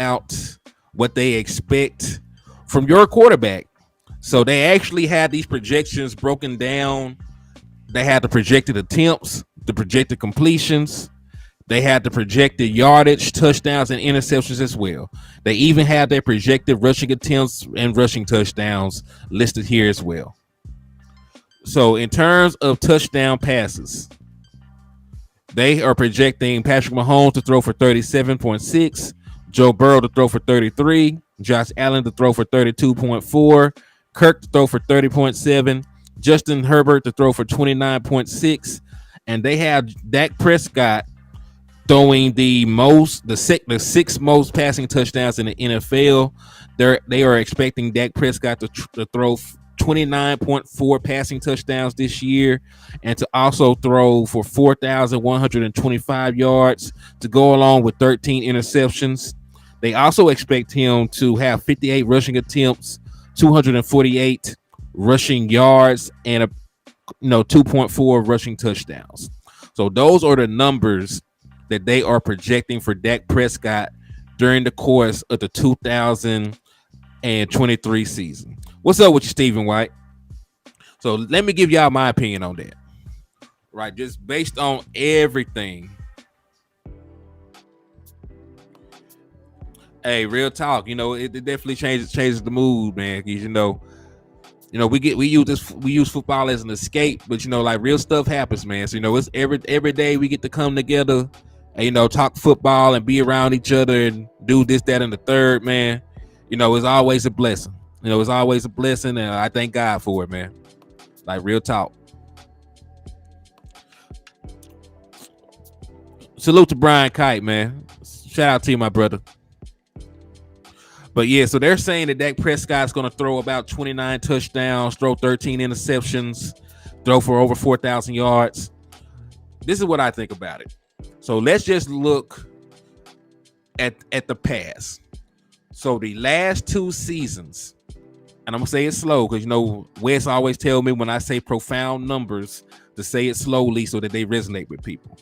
out what they expect from your quarterback. So they actually had these projections broken down. They had the projected attempts, the projected completions. They had the projected yardage, touchdowns, and interceptions as well. They even had their projected rushing attempts and rushing touchdowns listed here as well. So in terms of touchdown passes, they are projecting Patrick Mahomes to throw for 37.6, Joe Burrow to throw for 33, Josh Allen to throw for 32.4, Kirk to throw for 30.7, Justin Herbert to throw for 29.6, and they have Dak Prescott throwing the sixth most passing touchdowns in the NFL. They are expecting Dak Prescott to throw 29.4 passing touchdowns this year, and to also throw for 4,125 yards to go along with 13 interceptions. They also expect him to have 58 rushing attempts, 248 rushing yards, and 2.4 rushing touchdowns. So those are the numbers that they are projecting for Dak Prescott during the course of the 2023 season. What's up with you, Stephen White? So let me give y'all my opinion on that. Right, just based on everything. Hey, real talk. It definitely changes the mood, man. Because we use football as an escape, but like real stuff happens, man. So it's every day we get to come together and talk football and be around each other and do this, that, and the third, man. It's always a blessing. It's always a blessing, and I thank God for it, man. Like real talk. Salute to Brian Kite, man. Shout out to you, my brother. But yeah, so they're saying that Dak Prescott's going to throw about 29 touchdowns, throw 13 interceptions, throw for over 4,000 yards. This is what I think about it. So let's just look at the past. So the last two seasons, and I'm going to say it slow because, Wes always tell me when I say profound numbers to say it slowly so that they resonate with people.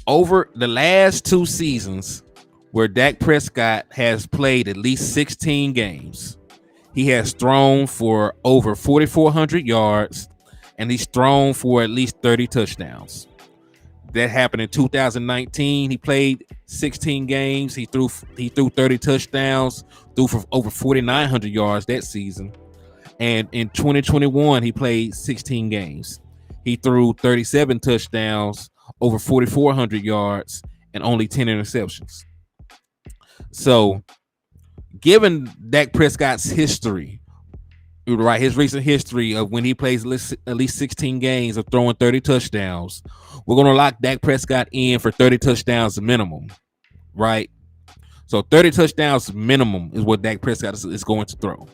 Over the last two seasons where Dak Prescott has played at least 16 games, he has thrown for over 4,400 yards, and he's thrown for at least 30 touchdowns. That happened in 2019. He played 16 games. He threw 30 touchdowns, threw for over 4,900 yards that season. And in 2021, he played 16 games. He threw 37 touchdowns, over 4,400 yards, and only 10 interceptions. So, given Dak Prescott's history, right, his recent history of when he plays at least 16 games of throwing 30 touchdowns, we're going to lock Dak Prescott in for 30 touchdowns minimum, right? So 30 touchdowns minimum is what Dak Prescott is going to throw.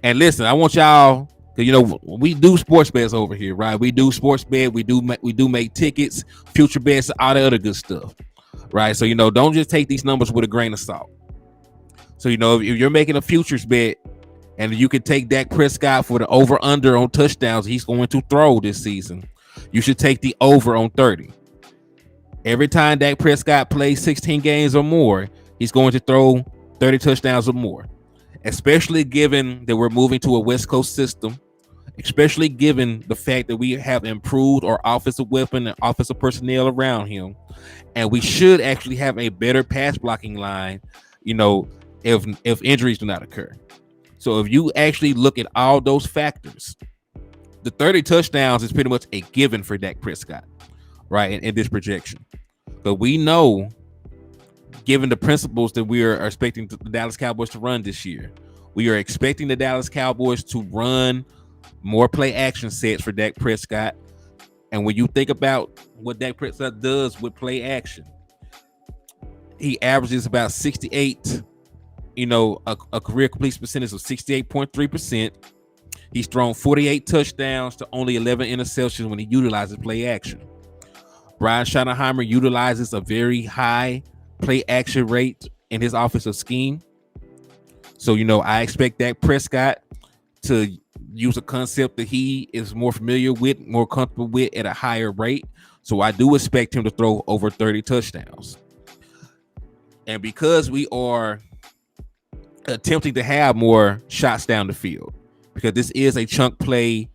And listen, I want y'all, because we do sports bets over here, right? We do sports bet, we do make tickets, future bets, all the other good stuff, right? So don't just take these numbers with a grain of salt. So if you're making a futures bet, and you can take Dak Prescott for the over-under on touchdowns he's going to throw this season, you should take the over on 30. Every time Dak Prescott plays 16 games or more, he's going to throw 30 touchdowns or more, especially given that we're moving to a West Coast system, especially given the fact that we have improved our offensive weapon and offensive personnel around him, and we should actually have a better pass blocking line, if injuries do not occur. So if you actually look at all those factors, the 30 touchdowns is pretty much a given for Dak Prescott, right, in this projection. But we know, given the principles that we are expecting the Dallas Cowboys to run this year, we are expecting the Dallas Cowboys to run more play action sets for Dak Prescott. And when you think about what Dak Prescott does with play action, he averages about 68, a career completion percentage of 68.3%. He's thrown 48 touchdowns to only 11 interceptions when he utilizes play action. Brian Schottenheimer utilizes a very high play action rate in his offensive scheme. So, I expect Dak Prescott to use a concept that he is more familiar with, more comfortable with at a higher rate. So I do expect him to throw over 30 touchdowns. And because we are attempting to have more shots down the field, because this is a chunk play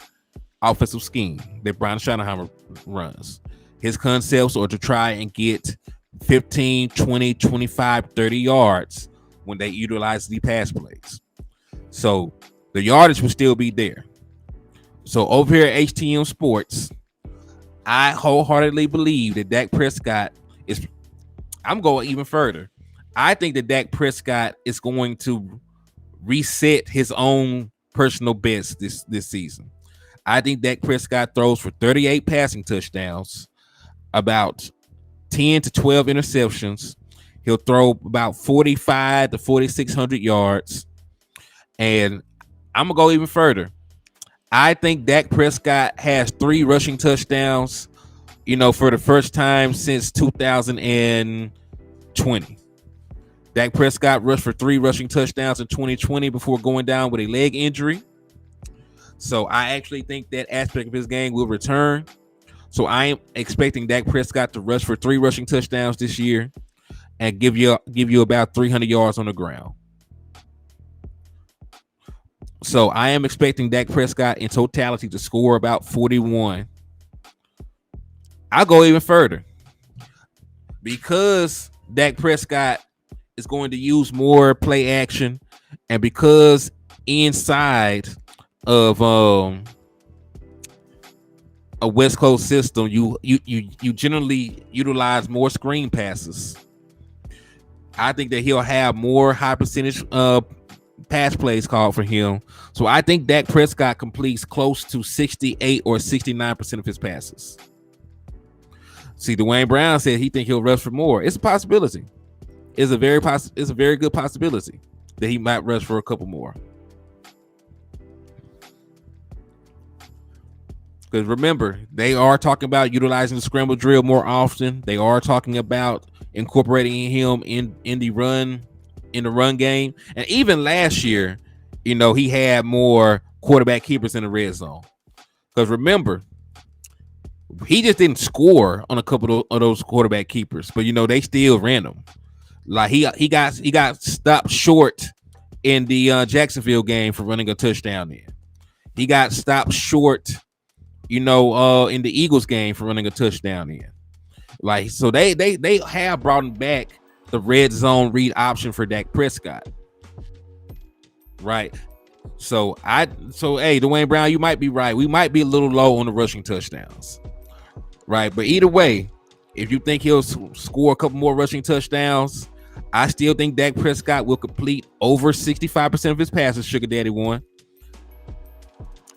offensive scheme that Brian Schottenheimer runs. His concepts are to try and get 15, 20, 25, 30 yards when they utilize the pass plays. So the yardage will still be there. So over here at HTM Sports, I wholeheartedly believe that Dak Prescott is, I'm going even further. I think that Dak Prescott is going to reset his own personal best this season. I think Dak Prescott throws for 38 passing touchdowns, about 10 to 12 interceptions. He'll throw about 45 to 4,600 yards. And I'm going to go even further. I think Dak Prescott has 3 rushing touchdowns, for the first time since 2020. Dak Prescott rushed for 3 rushing touchdowns in 2020 before going down with a leg injury. So I actually think that aspect of his game will return. So I am expecting Dak Prescott to rush for 3 rushing touchdowns this year and give you about 300 yards on the ground. So I am expecting Dak Prescott in totality to score about 41. I'll go even further. Because Dak Prescott is going to use more play action, and because inside of a West Coast system, you generally utilize more screen passes. I think that he'll have more high percentage pass plays called for him. So I think Dak Prescott completes close to 68 or 69% of his passes. See, Dwayne Brown said he think he'll rush for more. It's a possibility. It's a very good possibility that he might rush for a couple more. Because remember, they are talking about utilizing the scramble drill more often. They are talking about incorporating him in the run game. And even last year, he had more quarterback keepers in the red zone. Because remember, he just didn't score on a couple of those quarterback keepers, but they still ran them. Like he got stopped short in the Jacksonville game for running a touchdown in. He got stopped short, in the Eagles game for running a touchdown in. Like, so they have brought back the red zone read option for Dak Prescott. Right. So hey, Dwayne Brown, you might be right. We might be a little low on the rushing touchdowns. Right. But either way, if you think he'll score a couple more rushing touchdowns, I still think Dak Prescott will complete over 65% of his passes, Sugar Daddy One.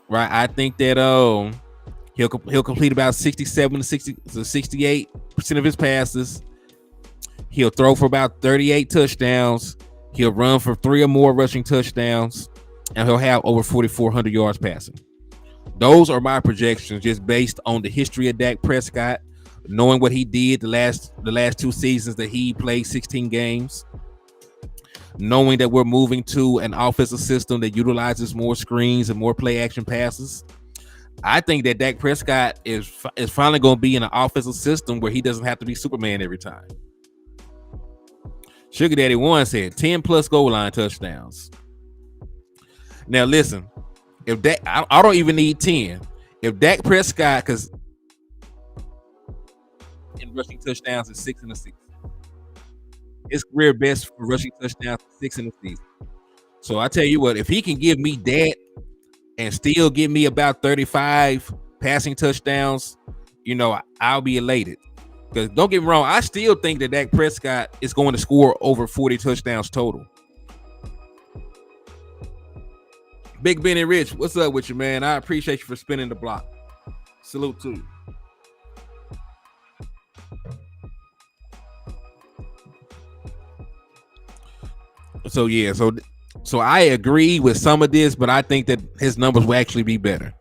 Right. I think that he'll complete about 67 to 68% of his passes. He'll throw for about 38 touchdowns. He'll run for 3 or more rushing touchdowns, and he'll have over 4,400 yards passing. Those are my projections, just based on the history of Dak Prescott, knowing what he did the last 2 seasons that he played 16 games, knowing that we're moving to an offensive system that utilizes more screens and more play action passes. I think that Dak Prescott is finally going to be in an offensive system where he doesn't have to be Superman every time. Sugar Daddy One said 10 plus goal line touchdowns. Now listen, if Dak, I don't even need 10. If Dak Prescott, because in rushing touchdowns is 6 in the season, his career best for rushing touchdowns is 6 in the season. So I tell you what, if he can give me that and still give me about 35 passing touchdowns, I'll be elated. Because don't get me wrong, I still think that Dak Prescott is going to score over 40 touchdowns total. Big Benny Rich, what's up with you, man? I appreciate you for spinning the block. Salute to you. So yeah, so I agree with some of this, but I think that his numbers will actually be better.